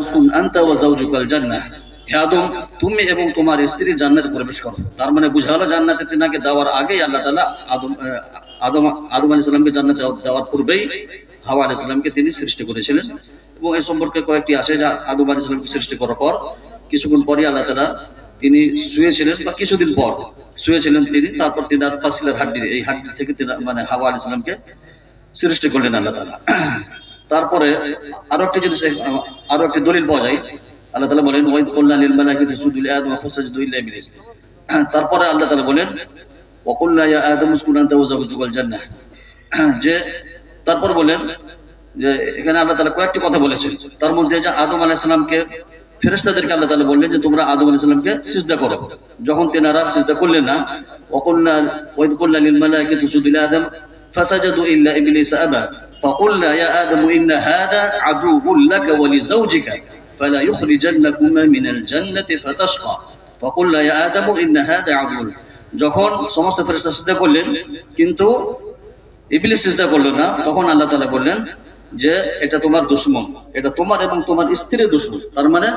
উসকুন আনতা ওয়া যাওজুকাল জান্নাহ, হে আদম তুমি এবং তোমার স্ত্রী জান্নাতে প্রবেশ করো। তার মানে বুঝা হলো জান্নাতে তিনাকে দেওয়ার আগেই আল্লাহ তাআলা আদম আদম আলাইহিস সালামকে জান্নাতে দেওয়ার পূর্বেই হাওয়া আলাইহিস সালামকে তিনি সৃষ্টি করেছিলেন। এবং এই সম্পর্কে কয়েকটি আছে যে আদম আলাইহিস সালামকে সৃষ্টি করার পর কিছুক্ষণ পরে আল্লাহ তাআলা তিনি শুয়েছিলেন বা কিছুদিন পর শুয়েছিলেন তিনি, তারপর তিনার পাসিলার হাড্ডি, এই হাড্ডি থেকে তিনি মানে হাওয়া আলাইহিস সালামকে সৃষ্টি করলেন আল্লাহ তাআলা। তারপরে আরো একটি দলিল পাওয়া যায়। আল্লাহ তাআলা বলেন ওয়াইদ কুলনা লিল মালাইকাতি ইসজুদু লিআদম ফাসাজদু ইল্লা ইবলিস। তারপরে আল্লাহ তাআলা বলেন ওয়া কুলনা ইয়া আদম উসকুন আনতা ওয়া যাওজুকাল জান্নাহ, যে তারপর বলেন যে এখানে আল্লাহ তাআলা কয়েকটি কথা বলেছেন। তার মধ্যে যে আদম আলাইহিস সালামকে ফেরেশতাদেরকে আল্লাহ তাআলা বললেন যে তোমরা আদম আলাইহিস সালামকে সিজদা করো। যখন তেনারা সিজদা করলেন না, ওয়া কুলনা ওয়াইদ কুলনা লিল মালাইকাতি ইসজুদু লিআদম ফাসাজাদু ইল্লা ইবলিস আবা فقلنا يا آدم إن هذا عدو لك ولزوجك فلا يخرجنكما من الجنة فتشقى فقلنا يا آدم إن هذا عدو। যখন সমস্ত ফেরেশতা সিজদা করলেন কিন্তু ইবলিস সিজদা করল না, তখন আল্লাহ তাআলা বললেন যে এটা তোমার দুশমন, এটা তোমার এবং তোমার স্ত্রীর দুশমন। তার মানে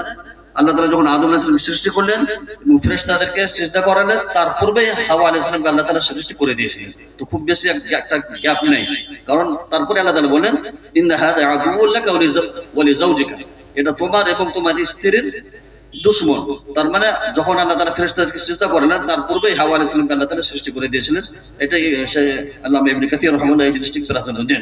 আল্লাহ তাআলা যখন আদম আলাইহিস সালামকে সৃষ্টি করলেন এবং ফেরেশতাদেরকে সিজদা করালেন, তার পূর্বে হাওয়া আলাইহিস সালামকে আল্লাহ তাআলা সৃষ্টি করে দিয়েছিলেন। তো খুব বেশি একটা গ্যাপ নেই, কারণ তারপরে আল্লাহ তাআলা বলেন ইন্না হাযা আদুউল লাকা ওয়া লিজাওজিকা, এটা তোমার এবং তোমার স্ত্রীর দুশমন। তার মানে যখন আল্লাহ তাআলা ফেরেশতাদেরকে সিজদা করালেন, তার পূর্বেই হাওয়া আলাইহিস সালামকে আল্লাহ তাআলা সৃষ্টি করে দিয়েছিলেন। এটাই আল্লামা ইবনে কাসির রাহিমাহুল্লাহ এই জিনিসটি প্রাধান্য দেন।